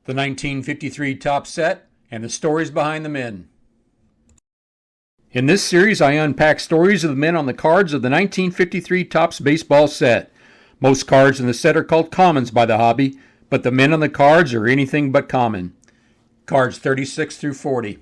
the 1953 top set, and the stories behind the men. In this series, I unpack stories of the men on the cards of the 1953 Topps baseball set. Most cards in the set are called commons by the hobby, but the men on the cards are anything but common. Cards 36 through 40.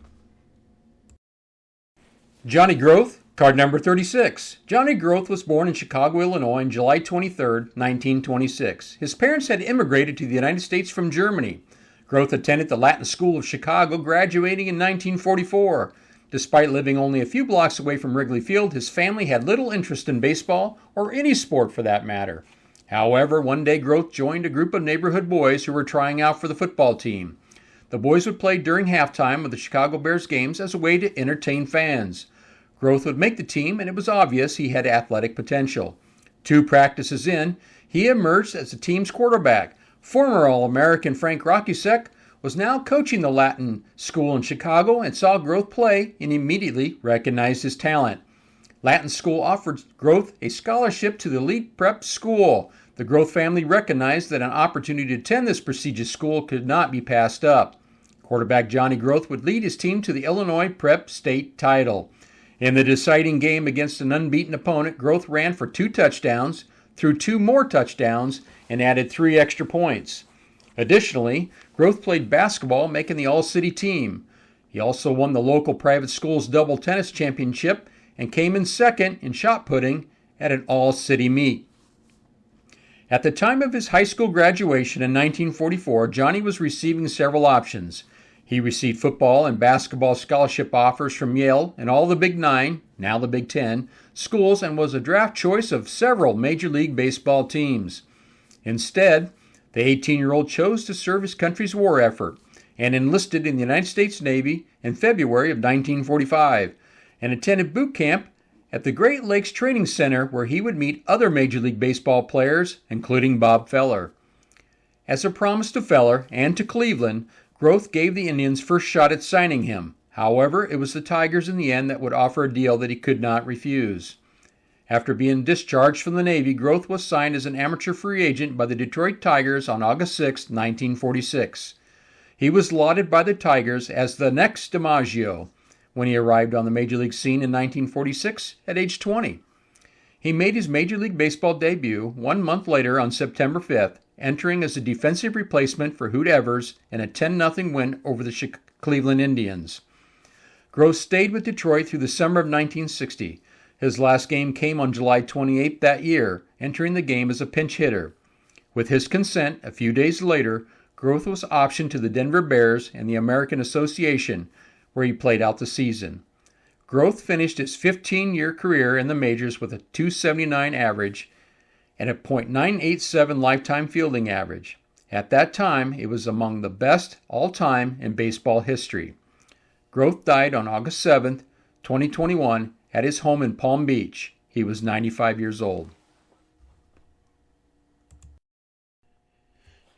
Johnny Groth, card number 36. Johnny Groth was born in Chicago, Illinois on July 23, 1926. His parents had immigrated to the United States from Germany. Groth attended the Latin School of Chicago, graduating in 1944. Despite living only a few blocks away from Wrigley Field, his family had little interest in baseball, or any sport for that matter. However, one day Groth joined a group of neighborhood boys who were trying out for the football team. The boys would play during halftime of the Chicago Bears games as a way to entertain fans. Groth would make the team, and it was obvious he had athletic potential. 2 practices in, he emerged as the team's quarterback. Former All-American Frank Rokusek was now coaching the Latin School in Chicago and saw Groth play and immediately recognized his talent. Latin School offered Groth a scholarship to the elite prep school. The Groth family recognized that an opportunity to attend this prestigious school could not be passed up. Quarterback Johnny Groth would lead his team to the Illinois Prep State title. In the deciding game against an unbeaten opponent, Groth ran for 2 touchdowns, threw 2 more touchdowns, and added 3 extra points. Additionally, Groth played basketball, making the all-city team. He also won the local private school's double tennis championship and came in second in shot putting at an all-city meet. At the time of his high school graduation in 1944, Johnny was receiving several options. He received football and basketball scholarship offers from Yale and all the Big 9, now the Big 10, schools, and was a draft choice of several Major League Baseball teams. Instead, the 18-year-old chose to serve his country's war effort and enlisted in the United States Navy in February of 1945 and attended boot camp at the Great Lakes Training Center, where he would meet other Major League Baseball players, including Bob Feller. As a promise to Feller and to Cleveland, Groth gave the Indians first shot at signing him. However, it was the Tigers in the end that would offer a deal that he could not refuse. After being discharged from the Navy, Groth was signed as an amateur free agent by the Detroit Tigers on August 6, 1946. He was lauded by the Tigers as the next DiMaggio when he arrived on the Major League scene in 1946 at age 20. He made his Major League Baseball debut 1 month later on September 5th, entering as a defensive replacement for Hoot Evers in a 10-0 win over the Cleveland Indians. Groth stayed with Detroit through the summer of 1960. His last game came on July 28th that year, entering the game as a pinch hitter. With his consent, a few days later, Groth was optioned to the Denver Bears and the American Association, where he played out the season. Groth finished his 15-year career in the majors with a .279 average and a .987 lifetime fielding average. At that time, it was among the best all-time in baseball history. Groth died on August 7, 2021, at his home in Palm Beach. He was 95 years old.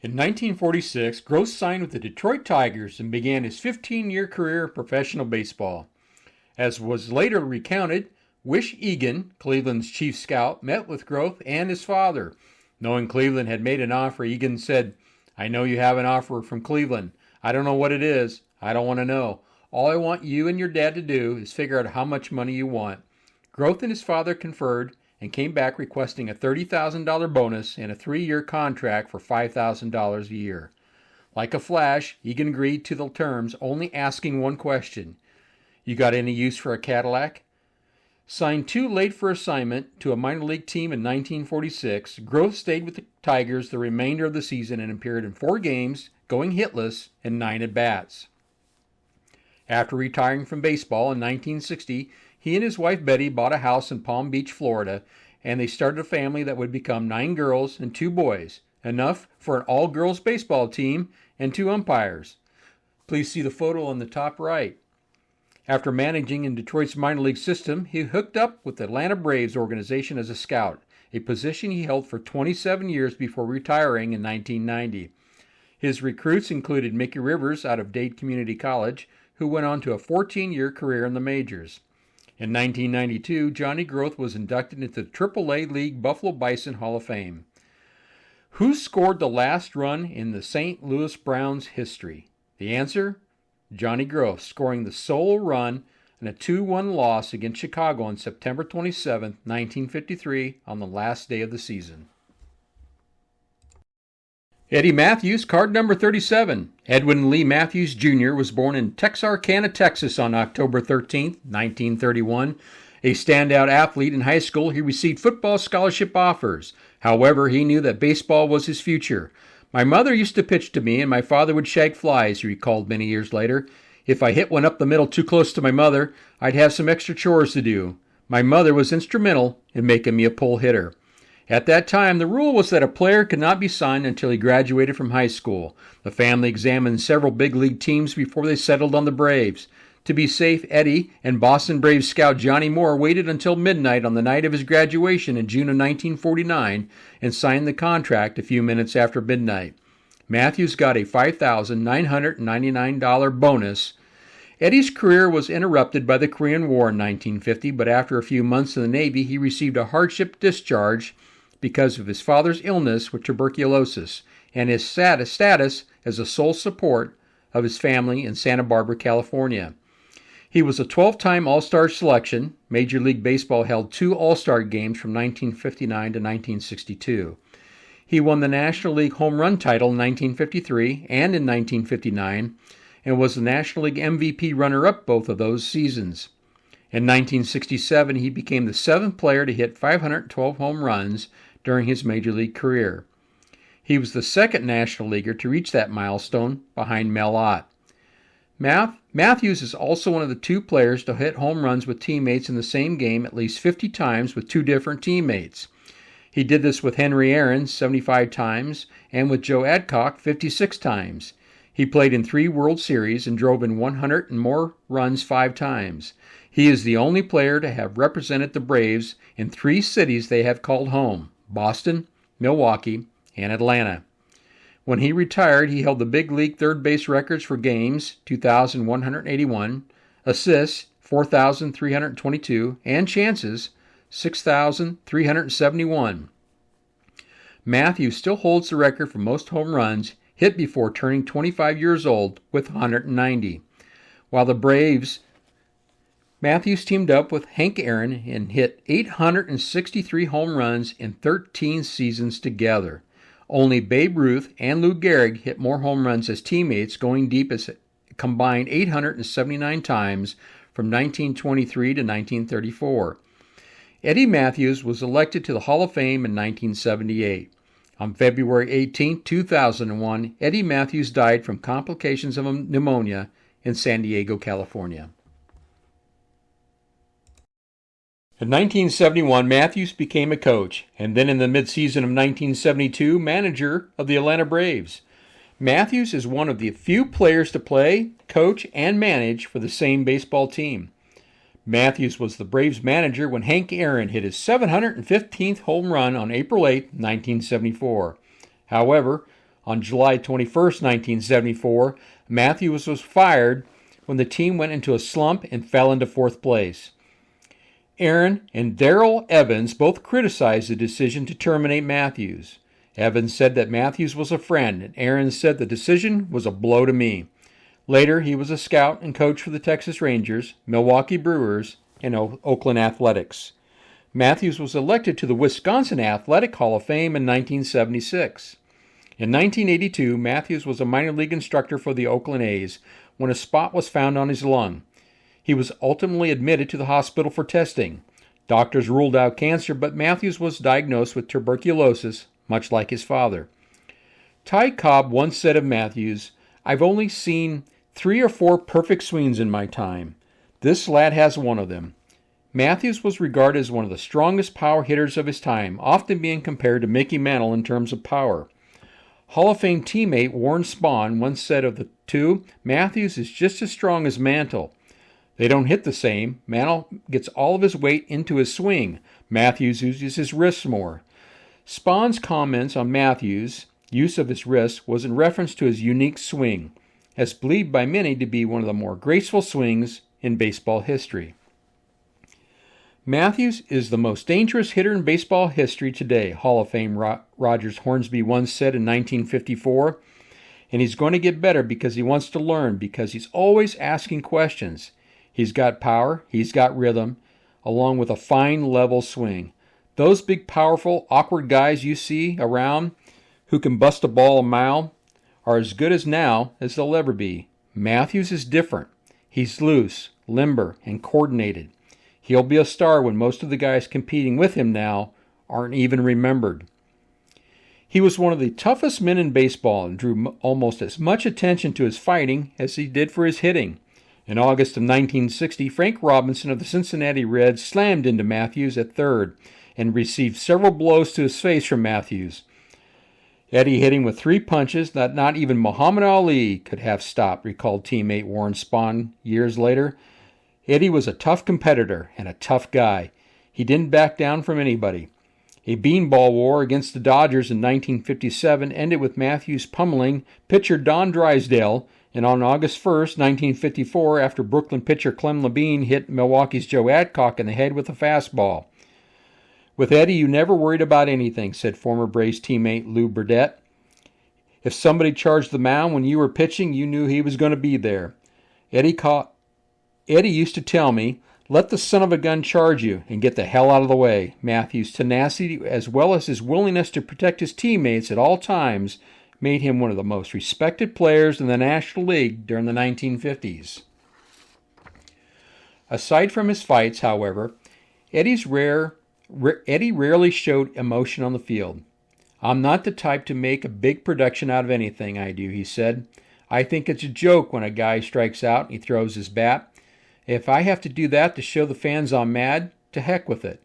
In 1946, Groth signed with the Detroit Tigers and began his 15-year career in professional baseball. As was later recounted, Wish Egan, Cleveland's chief scout, met with Groth and his father. Knowing Cleveland had made an offer, Egan said, "I know you have an offer from Cleveland. I don't know what it is. I don't want to know. All I want you and your dad to do is figure out how much money you want." Groth and his father conferred and came back requesting a $30,000 bonus and a 3-year contract for $5,000 a year. Like a flash, Egan agreed to the terms, only asking one question: "You got any use for a Cadillac?" Signed too late for assignment to a minor league team in 1946, Groth stayed with the Tigers the remainder of the season and appeared in 4 games, going hitless, and 9 at-bats. After retiring from baseball in 1960, he and his wife Betty bought a house in Palm Beach, Florida, and they started a family that would become 9 girls and 2 boys, enough for an all-girls baseball team and 2 umpires. Please see the photo on the top right. After managing in Detroit's minor league system, he hooked up with the Atlanta Braves organization as a scout, a position he held for 27 years before retiring in 1990. His recruits included Mickey Rivers out of Dade Community College, who went on to a 14-year career in the majors. In 1992, Johnny Groth was inducted into the AAA League Buffalo Bison Hall of Fame. Who scored the last run in the St. Louis Browns history? The answer? Johnny Groth, scoring the sole run in a 2-1 loss against Chicago on September 27, 1953, on the last day of the season. Eddie Mathews, card number 37. Edwin Lee Mathews Jr. was born in Texarkana, Texas on October 13, 1931. A standout athlete in high school, he received football scholarship offers. However, he knew that baseball was his future. My mother used to pitch to me, and my father would shag flies, he recalled many years later. If I hit one up the middle too close to my mother, I'd have some extra chores to do. My mother was instrumental in making me a pull hitter. At that time, the rule was that a player could not be signed until he graduated from high school. The family examined several big league teams before they settled on the Braves. To be safe, Eddie and Boston Braves scout Johnny Moore waited until midnight on the night of his graduation in June of 1949 and signed the contract a few minutes after midnight. Mathews got a $5,999 bonus. Eddie's career was interrupted by the Korean War in 1950, but after a few months in the Navy, he received a hardship discharge because of his father's illness with tuberculosis and his status as a sole support of his family in Santa Barbara, California. He was a 12-time All-Star selection. Major League Baseball held 2 All-Star games from 1959 to 1962. He won the National League Home Run title in 1953 and in 1959 and was the National League MVP runner-up both of those seasons. In 1967, he became the 7th player to hit 512 home runs during his Major League career. He was the 2nd National Leaguer to reach that milestone behind Mel Ott. Mathews is also one of the 2 players to hit home runs with teammates in the same game at least 50 times with 2 different teammates. He did this with Henry Aaron 75 times and with Joe Adcock 56 times. He played in 3 World Series and drove in 100 and more runs 5 times. He is the only player to have represented the Braves in 3 cities they have called home: Boston, Milwaukee, and Atlanta. When he retired, he held the big league third base records for games, 2,181, assists, 4,322, and chances, 6,371. Mathews still holds the record for most home runs hit before turning 25 years old with 190. While the Braves, Mathews teamed up with Hank Aaron and hit 863 home runs in 13 seasons together. Only Babe Ruth and Lou Gehrig hit more home runs as teammates, going deep as combined 879 times from 1923 to 1934. Eddie Mathews was elected to the Hall of Fame in 1978. On February 18, 2001, Eddie Mathews died from complications of pneumonia in San Diego, California. In 1971, Mathews became a coach, and then in the midseason of 1972, manager of the Atlanta Braves. Mathews is one of the few players to play, coach, and manage for the same baseball team. Mathews was the Braves manager when Hank Aaron hit his 715th home run on April 8, 1974. However, on July 21, 1974, Mathews was fired when the team went into a slump and fell into 4th place. Aaron and Darrell Evans both criticized the decision to terminate Mathews. Evans said that Mathews was a friend, and Aaron said the decision was a blow to me. Later, he was a scout and coach for the Texas Rangers, Milwaukee Brewers, and Oakland Athletics. Mathews was elected to the Wisconsin Athletic Hall of Fame in 1976. In 1982, Mathews was a minor league instructor for the Oakland A's when a spot was found on his lung. He was ultimately admitted to the hospital for testing. Doctors ruled out cancer, but Mathews was diagnosed with tuberculosis, much like his father. Ty Cobb once said of Mathews, "I've only seen 3 or 4 perfect swings in my time. This lad has one of them." Mathews was regarded as one of the strongest power hitters of his time, often being compared to Mickey Mantle in terms of power. Hall of Fame teammate Warren Spahn once said of the two, "Mathews is just as strong as Mantle. They don't hit the same. Mantle gets all of his weight into his swing. Mathews uses his wrists more." Spahn's comments on Mathews' use of his wrists was in reference to his unique swing, as believed by many to be one of the more graceful swings in baseball history. Mathews is the most dangerous hitter in baseball history today, Hall of Fame Rogers Hornsby once said in 1954. And he's going to get better because he wants to learn, because he's always asking questions. He's got power, he's got rhythm, along with a fine level swing. Those big, powerful, awkward guys you see around who can bust a ball a mile are as good as now as they'll ever be. Mathews is different. He's loose, limber, and coordinated. He'll be a star when most of the guys competing with him now aren't even remembered. He was one of the toughest men in baseball and drew almost as much attention to his fighting as he did for his hitting. In August of 1960, Frank Robinson of the Cincinnati Reds slammed into Mathews at third and received several blows to his face from Mathews. Eddie hit him with 3 punches that not even Muhammad Ali could have stopped, recalled teammate Warren Spahn years later. Eddie was a tough competitor and a tough guy. He didn't back down from anybody. A beanball war against the Dodgers in 1957 ended with Mathews pummeling pitcher Don Drysdale, and on August 1st, 1954, after Brooklyn pitcher Clem Labine hit Milwaukee's Joe Adcock in the head with a fastball. With Eddie, you never worried about anything, said former Braves teammate Lou Burdette. If somebody charged the mound when you were pitching, you knew he was going to be there. Eddie used to tell me, let the son of a gun charge you and get the hell out of the way. Mathews' tenacity, as well as his willingness to protect his teammates at all times, made him one of the most respected players in the National League during the 1950s. Aside from his fights, however, Eddie rarely showed emotion on the field. I'm not the type to make a big production out of anything I do, he said. I think it's a joke when a guy strikes out and he throws his bat. If I have to do that to show the fans I'm mad, to heck with it.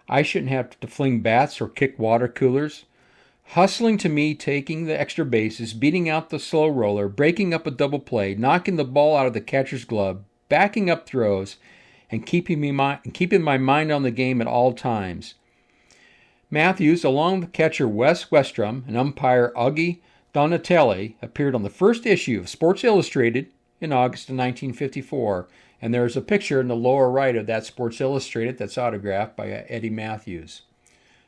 I shouldn't have to fling bats or kick water coolers. Hustling to me, taking the extra bases, beating out the slow roller, breaking up a double play, knocking the ball out of the catcher's glove, backing up throws, and keeping my mind on the game at all times. Mathews, along with catcher Wes Westrum and umpire Augie Donatelli, appeared on the first issue of Sports Illustrated in August of 1954, and there's a picture in the lower right of that Sports Illustrated that's autographed by Eddie Mathews.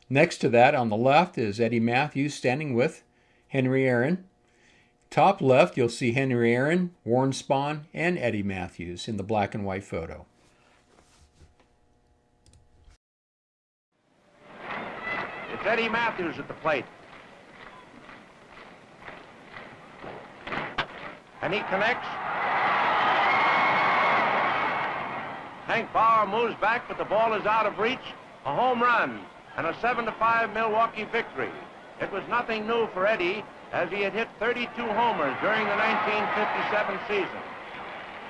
Next to that, on the left, is Eddie Mathews standing with Henry Aaron. Top left, you'll see Henry Aaron, Warren Spahn, and Eddie Mathews in the black and white photo. It's Eddie Mathews at the plate. And he connects. Hank Bauer moves back, but the ball is out of reach. A home run and a 7-5 Milwaukee victory. It was nothing new for Eddie, as he had hit 32 homers during the 1957 season.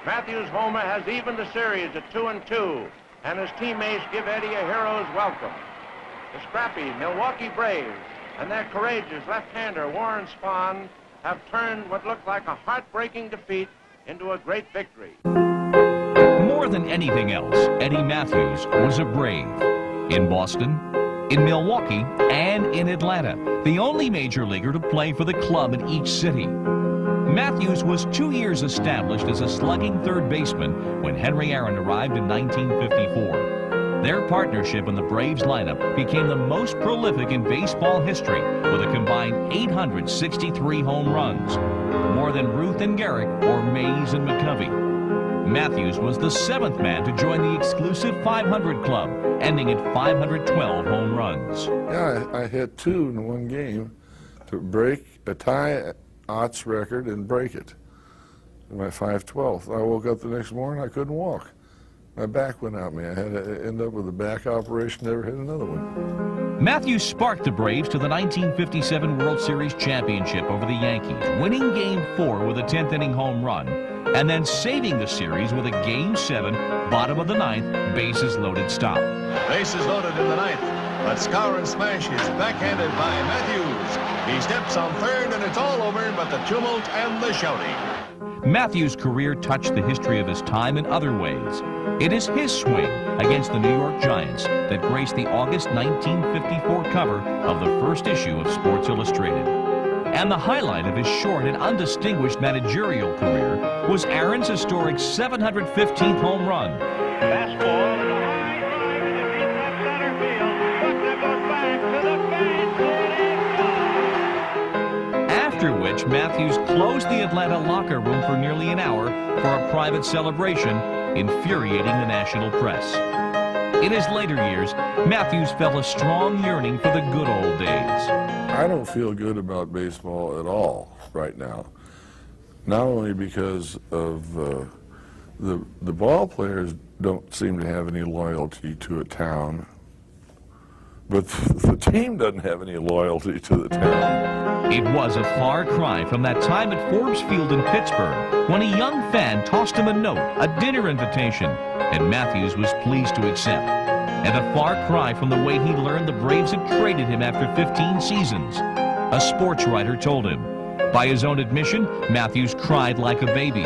Mathews' homer has evened the series at 2-2, and his teammates give Eddie a hero's welcome. The scrappy Milwaukee Braves and their courageous left-hander Warren Spahn have turned what looked like a heartbreaking defeat into a great victory. More than anything else, Eddie Mathews was a Brave. In Boston, in Milwaukee, and in Atlanta, the only major leaguer to play for the club in each city. Mathews was 2 years established as a slugging third baseman when Henry Aaron arrived in 1954. Their partnership in the Braves lineup became the most prolific in baseball history with a combined 863 home runs, more than Ruth and Garrick or Mays and McCovey. Mathews was the 7th man to join the exclusive 500 club, ending at 512 home runs. Yeah, I hit 2 in one game to break a tie Ott's record and break it. My 512th. I woke up the next morning, I couldn't walk. My back went out, man. I had to end up with a back operation, never hit another one. Mathews sparked the Braves to the 1957 World Series championship over the Yankees, winning Game 4 with a 10th inning home run, and then saving the series with a Game 7, bottom of the 9th, bases loaded stop. Bases loaded in the 9th, but Scour and Smash is backhanded by Mathews. He steps on third and it's all over but the tumult and the shouting. Mathews' career touched the history of his time in other ways. It is his swing against the New York Giants that graced the August 1954 cover of the first issue of Sports Illustrated. And the highlight of his short and undistinguished managerial career was Aaron's historic 715th home run. Fastball and a high drive Mathews closed the Atlanta locker room for nearly an hour for a private celebration, infuriating the national press. In his later years, Mathews felt a strong yearning for the good old days. I don't feel good about baseball at all right now. Not only because of the ball players don't seem to have any loyalty to a town, but the team doesn't have any loyalty to the town. It was a far cry from that time at Forbes Field in Pittsburgh when a young fan tossed him a note, a dinner invitation, and Mathews was pleased to accept. And a far cry from the way he learned the Braves had traded him after 15 seasons. A sports writer told him. By his own admission, Mathews cried like a baby.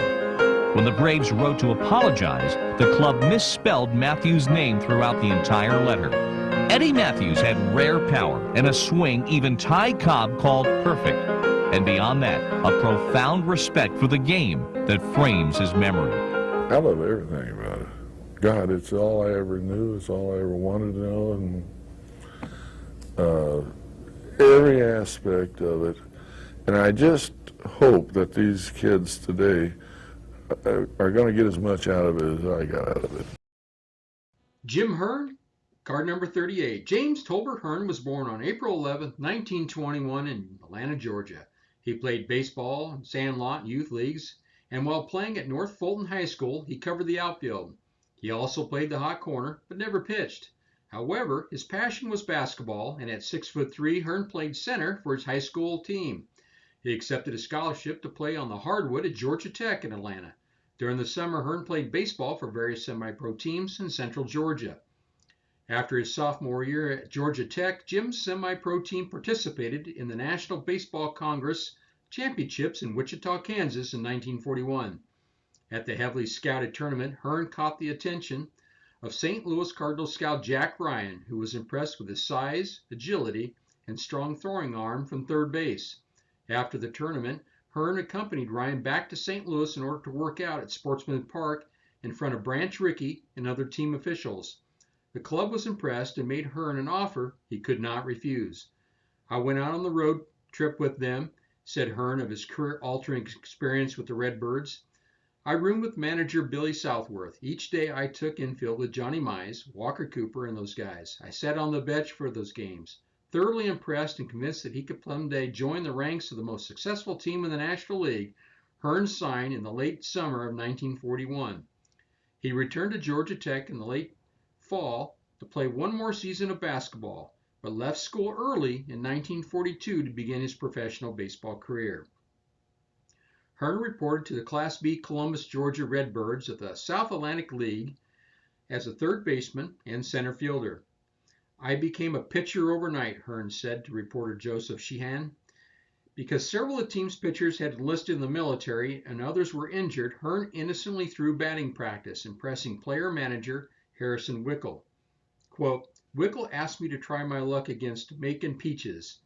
When the Braves wrote to apologize, the club misspelled Mathews' name throughout the entire letter. Eddie Mathews had rare power and a swing even Ty Cobb called perfect. And beyond that, a profound respect for the game that frames his memory. I love everything about it. God, it's all I ever knew. It's all I ever wanted to know, and every aspect of it. And I just hope that these kids today are going to get as much out of it as I got out of it. Jim Hearn, card number 38. James Tolbert Hearn was born on April 11, 1921 in Atlanta, Georgia. He played baseball in Sandlot youth leagues, and while playing at North Fulton High School, he covered the outfield. He also played the hot corner, but never pitched. However, his passion was basketball, and at 6'3", Hearn played center for his high school team. He accepted a scholarship to play on the hardwood at Georgia Tech in Atlanta. During the summer, Hearn played baseball for various semi-pro teams in central Georgia. After his sophomore year at Georgia Tech, Jim's semi-pro team participated in the National Baseball Congress Championships in Wichita, Kansas in 1941. At the heavily scouted tournament, Hearn caught the attention of St. Louis Cardinals scout Jack Ryan, who was impressed with his size, agility, and strong throwing arm from third base. After the tournament, Hearn accompanied Ryan back to St. Louis in order to work out at Sportsman Park in front of Branch Rickey and other team officials. The club was impressed and made Hearn an offer he could not refuse. "I went out on the road trip with them," said Hearn of his career-altering experience with the Redbirds. "I roomed with manager Billy Southworth. Each day I took infield with Johnny Mize, Walker Cooper, and those guys. I sat on the bench for those games. Thoroughly impressed and convinced that he could someday join the ranks of the most successful team in the National League, Hearn signed in the late summer of 1941. He returned to Georgia Tech in the late fall to play one more season of basketball, but left school early in 1942 to begin his professional baseball career. Hearn reported to the Class B Columbus, Georgia Redbirds of the South Atlantic League as a third baseman and center fielder. "I became a pitcher overnight," Hearn said to reporter Joseph Sheehan. Because several of the team's pitchers had enlisted in the military and others were injured, Hearn innocently threw batting practice, impressing player-manager Harrison Wickle. Quote, "Wickle asked me to try my luck against Macon Peaches.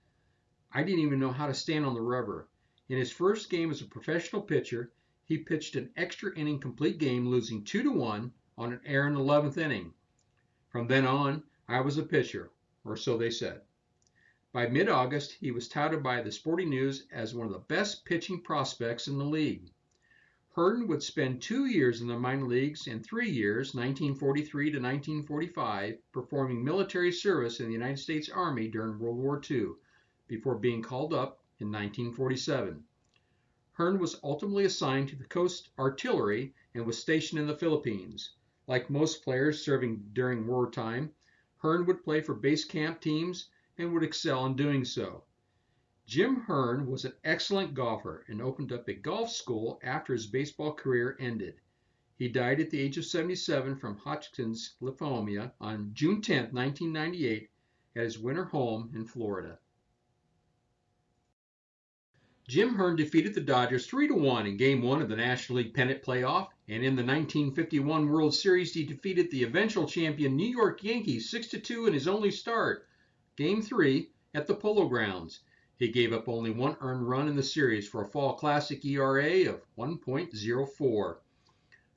I didn't even know how to stand on the rubber. In his first game as a professional pitcher, he pitched an extra inning complete game, losing 2-1 on an error in the 11th inning. From then on, I was a pitcher, or so they said." By mid-August, he was touted by the Sporting News as one of the best pitching prospects in the league. Hearn would spend 2 years in the minor leagues and 3 years, 1943 to 1945, performing military service in the United States Army during World War II, before being called up in 1947. Hearn was ultimately assigned to the Coast Artillery and was stationed in the Philippines. Like most players serving during wartime, Hearn would play for base camp teams and would excel in doing so. Jim Hearn was an excellent golfer and opened up a golf school after his baseball career ended. He died at the age of 77 from Hodgkin's lymphoma on June 10, 1998, at his winter home in Florida. Jim Hearn defeated the Dodgers 3-1 in Game 1 of the National League Pennant Playoff, and in the 1951 World Series, he defeated the eventual champion New York Yankees 6-2 in his only start, Game 3, at the Polo Grounds. He gave up only one earned run in the series for a Fall Classic ERA of 1.04.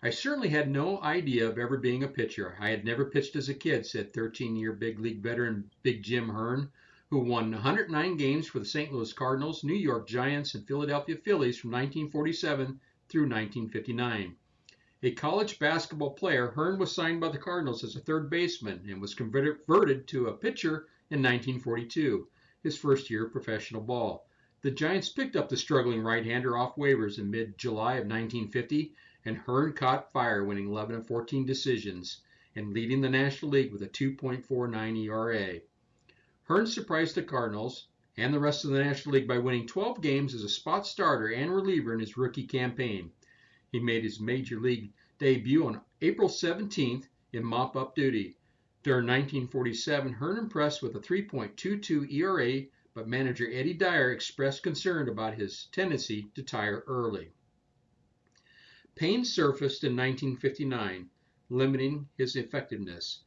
"I certainly had no idea of ever being a pitcher. I had never pitched as a kid," said 13-year big league veteran Big Jim Hearn, who won 109 games for the St. Louis Cardinals, New York Giants, and Philadelphia Phillies from 1947 through 1959. A college basketball player, Hearn was signed by the Cardinals as a third baseman and was converted to a pitcher in 1942, his first year of professional ball. The Giants picked up the struggling right-hander off waivers in mid-July of 1950, and Hearn caught fire, winning 11 of 14 decisions and leading the National League with a 2.49 ERA. Hearn surprised the Cardinals and the rest of the National League by winning 12 games as a spot starter and reliever in his rookie campaign. He made his major league debut on April 17th in mop-up duty. During 1947, Hearn impressed with a 3.22 ERA, but manager Eddie Dyer expressed concern about his tendency to tire early. Pain surfaced in 1959, limiting his effectiveness.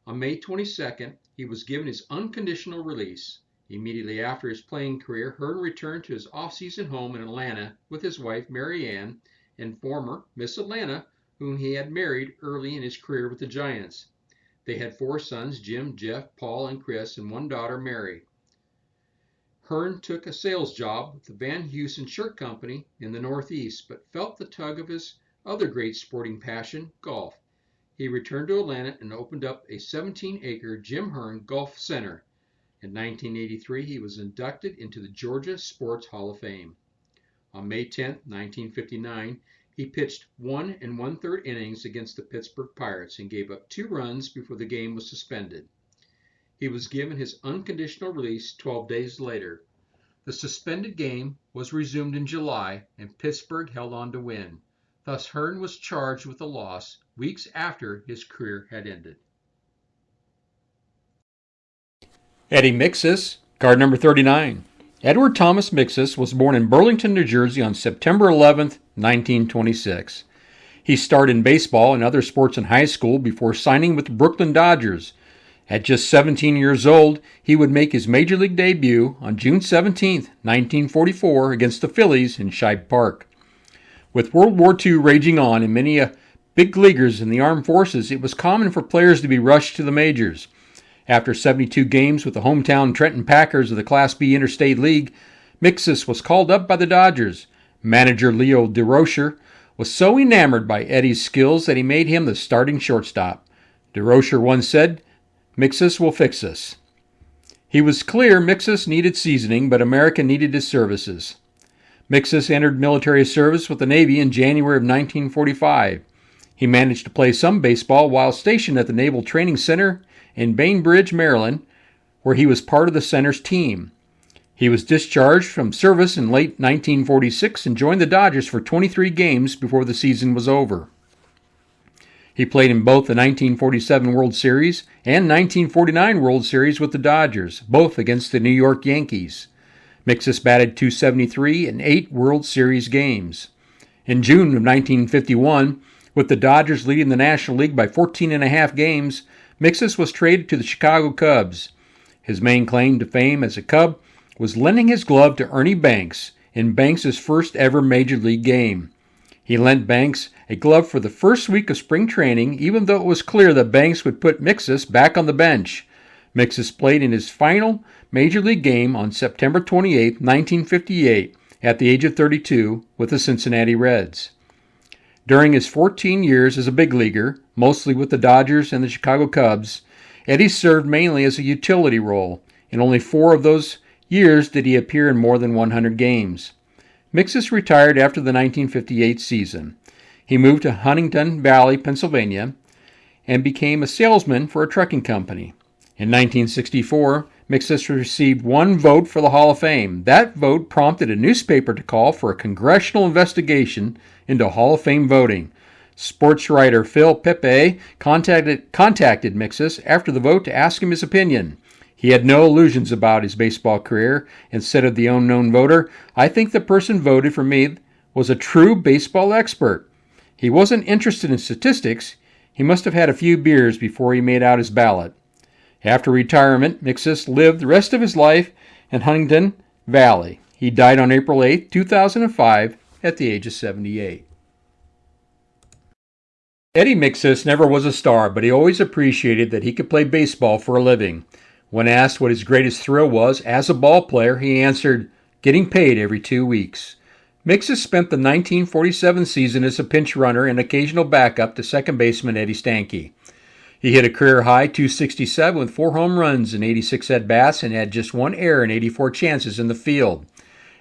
On May 22nd, he was given his unconditional release. Immediately after his playing career, Hearn returned to his off-season home in Atlanta with his wife Mary Ann and former Miss Atlanta, whom he had married early in his career with the Giants. They had 4 sons, Jim, Jeff, Paul, and Chris, and 1 daughter, Mary. Hearn took a sales job with the Van Heusen Shirt Company in the Northeast, but felt the tug of his other great sporting passion, golf. He returned to Atlanta and opened up a 17-acre Jim Hearn Golf Center. In 1983, he was inducted into the Georgia Sports Hall of Fame. On May 10, 1959, he pitched 1 1/3 innings against the Pittsburgh Pirates and gave up 2 runs before the game was suspended. He was given his unconditional release 12 days later. The suspended game was resumed in July, and Pittsburgh held on to win. Thus, Hearn was charged with the loss weeks after his career had ended. Eddie Mixis, card number 39. Edward Thomas Mixis was born in Burlington, New Jersey on September 11, 1926. He started in baseball and other sports in high school before signing with the Brooklyn Dodgers. At just 17 years old, he would make his major league debut on June 17, 1944, against the Phillies in Shibe Park. With World War II raging on and many big leaguers in the armed forces, it was common for players to be rushed to the majors. After 72 games with the hometown Trenton Packers of the Class B Interstate League, Mixis was called up by the Dodgers. Manager Leo DeRocher was so enamored by Eddie's skills that he made him the starting shortstop. DeRocher once said, "Mixis will fix us." He was clear Mixis needed seasoning, but America needed his services. Mixis entered military service with the Navy in January of 1945. He managed to play some baseball while stationed at the Naval Training Center in Bainbridge, Maryland, where he was part of the center's team. He was discharged from service in late 1946 and joined the Dodgers for 23 games before the season was over. He played in both the 1947 World Series and 1949 World Series with the Dodgers, both against the New York Yankees. Mixis batted .273 in 8 World Series games. In June of 1951, with the Dodgers leading the National League by 14.5 games, Mixis was traded to the Chicago Cubs. His main claim to fame as a Cub was lending his glove to Ernie Banks in Banks' first ever Major League game. He lent Banks a glove for the first week of spring training, even though it was clear that Banks would put Mixis back on the bench. Mixis played in his final Major League game on September 28, 1958, at the age of 32, with the Cincinnati Reds. During his 14 years as a big leaguer, mostly with the Dodgers and the Chicago Cubs, Eddie served mainly as a utility role. In only 4 of those years did he appear in more than 100 games. Mixis retired after the 1958 season. He moved to Huntington Valley, Pennsylvania, and became a salesman for a trucking company. In 1964, Mixis received 1 vote for the Hall of Fame. That vote prompted a newspaper to call for a congressional investigation into Hall of Fame voting. Sports writer Phil Pepe contacted Mixis after the vote to ask him his opinion. He had no illusions about his baseball career, and said of the unknown voter, "I think the person voted for me was a true baseball expert. He wasn't interested in statistics. He must have had a few beers before he made out his ballot." After retirement, Mixis lived the rest of his life in Huntington Valley. He died on April 8, 2005, at the age of 78. Eddie Mixis never was a star, but he always appreciated that he could play baseball for a living. When asked what his greatest thrill was as a ball player, he answered, "Getting paid every 2 weeks." Mixes spent the 1947 season as a pinch runner and occasional backup to second baseman Eddie Stanky. He hit a career-high .267 with 4 home runs and 86 at-bats and had just 1 error and 84 chances in the field.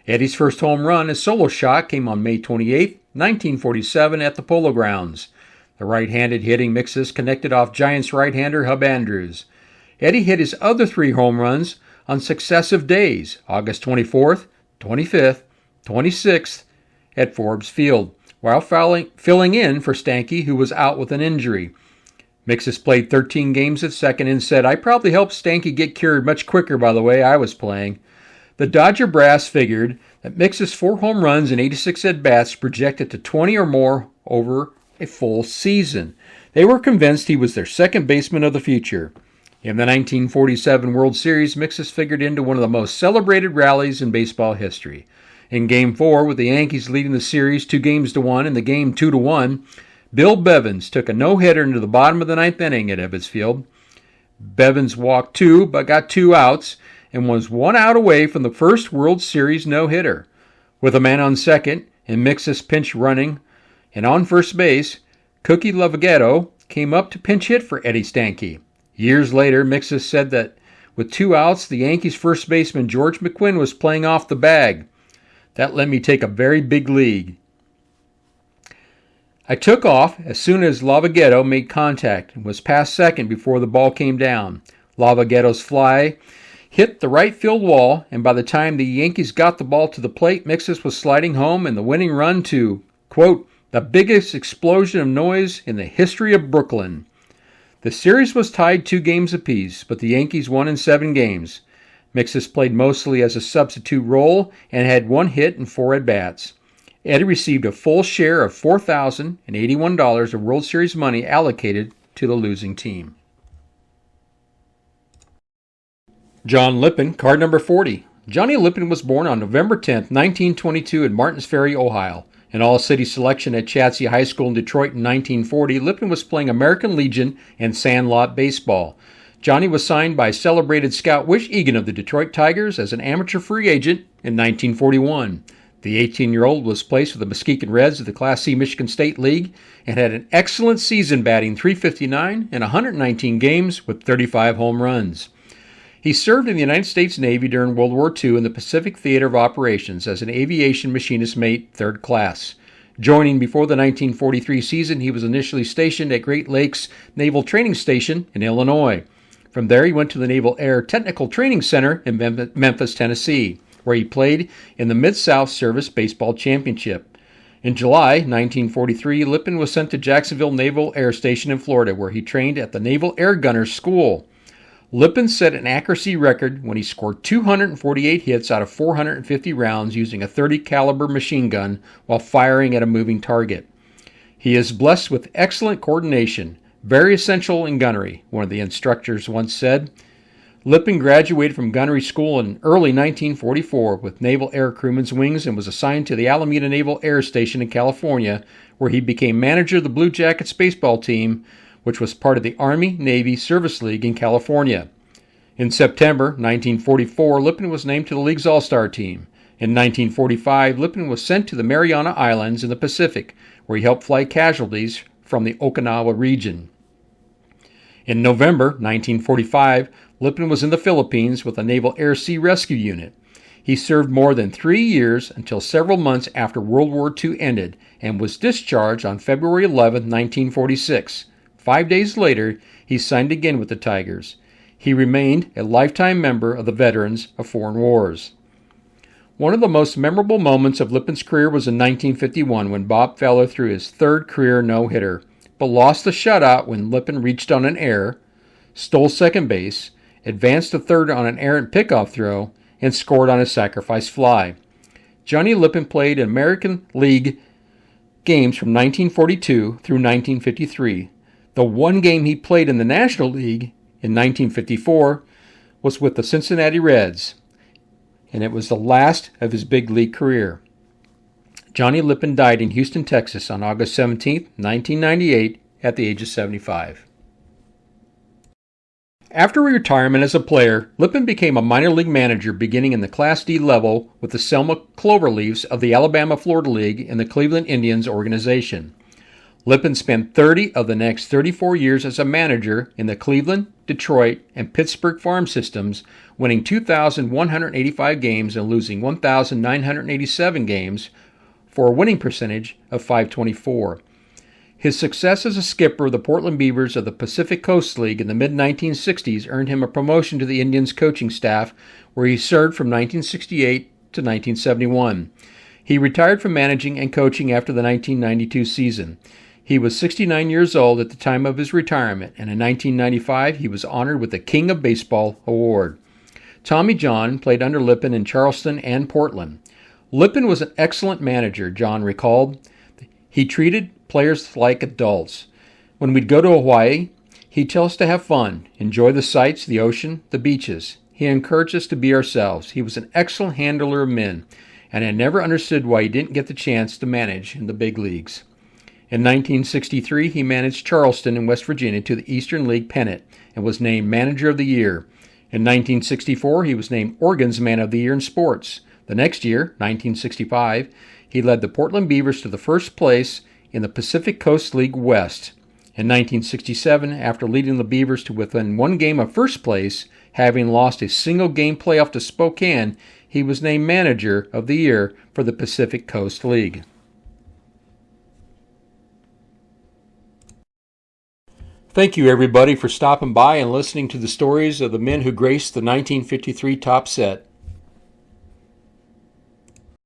Eddie's first home run, his solo shot, came on May 28, 1947 at the Polo Grounds. The right-handed hitting Mixes connected off Giants right-hander Hub Andrews. Eddie hit his other 3 home runs on successive days, August 24th, 25th, 26th, at Forbes Field, while filling in for Stanky, who was out with an injury. Mixes played 13 games at second and said, "I probably helped Stanky get cured much quicker by the way I was playing." The Dodger brass figured that Mixes' 4 home runs and 86 at-bats projected to 20 or more over a full season. They were convinced he was their second baseman of the future. In the 1947 World Series, Mixes figured into one of the most celebrated rallies in baseball history. In Game 4, with the Yankees leading the series 2-1 and the game 2-1, Bill Bevins took a no-hitter into the bottom of the 9th inning at Ebbets Field. Bevins walked 2 but got 2 outs and was 1 out away from the first World Series no-hitter. With a man on second and Mixes pinch running and on first base, Cookie Lovagetto came up to pinch hit for Eddie Stanky. Years later, Mixes said that with 2 outs, the Yankees' first baseman George McQuinn was playing off the bag. "That let me take a very big lead. I took off as soon as Lovagetto made contact and was past second before the ball came down. Lavagetto's fly hit the right field wall, and by the time the Yankees got the ball to the plate, Mixes was sliding home and the winning run to, quote, the biggest explosion of noise in the history of Brooklyn." The series was tied 2 games apiece, but the Yankees won in 7 games. Mixes played mostly as a substitute role and had 1 hit and 4 at-bats. Eddie received a full share of $4,081 of World Series money allocated to the losing team. John Lippin, card number 40. Johnny Lippin was born on November 10, 1922 in Martins Ferry, Ohio. An all-city selection at Chatsey High School in Detroit in 1940, Lippin was playing American Legion and Sandlot baseball. Johnny was signed by celebrated scout Wish Egan of the Detroit Tigers as an amateur free agent in 1941. The 18-year-old was placed with the Muskegon Reds of the Class C Michigan State League and had an excellent season, batting .359 in 119 games with 35 home runs. He served in the United States Navy during World War II in the Pacific Theater of Operations as an aviation machinist mate, 3rd class. Joining before the 1943 season, he was initially stationed at Great Lakes Naval Training Station in Illinois. From there, he went to the Naval Air Technical Training Center in Memphis, Tennessee, where he played in the Mid-South Service Baseball Championship. In July 1943, Lippin was sent to Jacksonville Naval Air Station in Florida, where he trained at the Naval Air Gunners School. Lippin set an accuracy record when he scored 248 hits out of 450 rounds using a .30 caliber machine gun while firing at a moving target. He is blessed with excellent coordination, very essential in gunnery, one of the instructors once said. Lippin graduated from gunnery school in early 1944 with Naval Air Crewman's Wings and was assigned to the Alameda Naval Air Station in California, where he became manager of the Blue Jackets baseball team, which was part of the Army-Navy Service League in California. In September 1944, Lippin was named to the league's All-Star team. In 1945, Lippin was sent to the Mariana Islands in the Pacific, where he helped fly casualties from the Okinawa region. In November 1945, Lippin was in the Philippines with the Naval Air Sea Rescue Unit. He served more than 3 years until several months after World War II ended and was discharged on February 11, 1946. 5 days later, he signed again with the Tigers. He remained a lifetime member of the Veterans of Foreign Wars. One of the most memorable moments of Lippin's career was in 1951 when Bob Feller threw his 3rd career no-hitter, but lost the shutout when Lippin reached on an error, stole second base, advanced to third on an errant pickoff throw, and scored on a sacrifice fly. Johnny Lippin played in American League games from 1942 through 1953. The one game he played in the National League in 1954 was with the Cincinnati Reds, and it was the last of his big league career. Johnny Lippin died in Houston, Texas on August 17, 1998, at the age of 75. After retirement as a player, Lippin became a minor league manager beginning in the Class D level with the Selma Cloverleafs of the Alabama-Florida League in the Cleveland Indians organization. Lippin spent 30 of the next 34 years as a manager in the Cleveland, Detroit, and Pittsburgh farm systems, winning 2,185 games and losing 1,987 games for a winning percentage of .524. His success as a skipper of the Portland Beavers of the Pacific Coast League in the mid-1960s earned him a promotion to the Indians coaching staff, where he served from 1968 to 1971. He retired from managing and coaching after the 1992 season. He was 69 years old at the time of his retirement, and in 1995 he was honored with the King of Baseball award. Tommy John played under Lippin in Charleston and Portland. Lippin was an excellent manager, John recalled. He treated players like adults. When we'd go to Hawaii, he'd tell us to have fun, enjoy the sights, the ocean, the beaches. He encouraged us to be ourselves. He was an excellent handler of men, and I never understood why he didn't get the chance to manage in the big leagues. In 1963, he managed Charleston in West Virginia to the Eastern League pennant and was named Manager of the Year. In 1964, he was named Oregon's Man of the Year in sports. The next year, 1965, he led the Portland Beavers to the first place in the Pacific Coast League West. In 1967, after leading the Beavers to within one game of first place, having lost a single-game playoff to Spokane, he was named Manager of the Year for the Pacific Coast League. Thank you, everybody, for stopping by and listening to the stories of the men who graced the 1953 top set.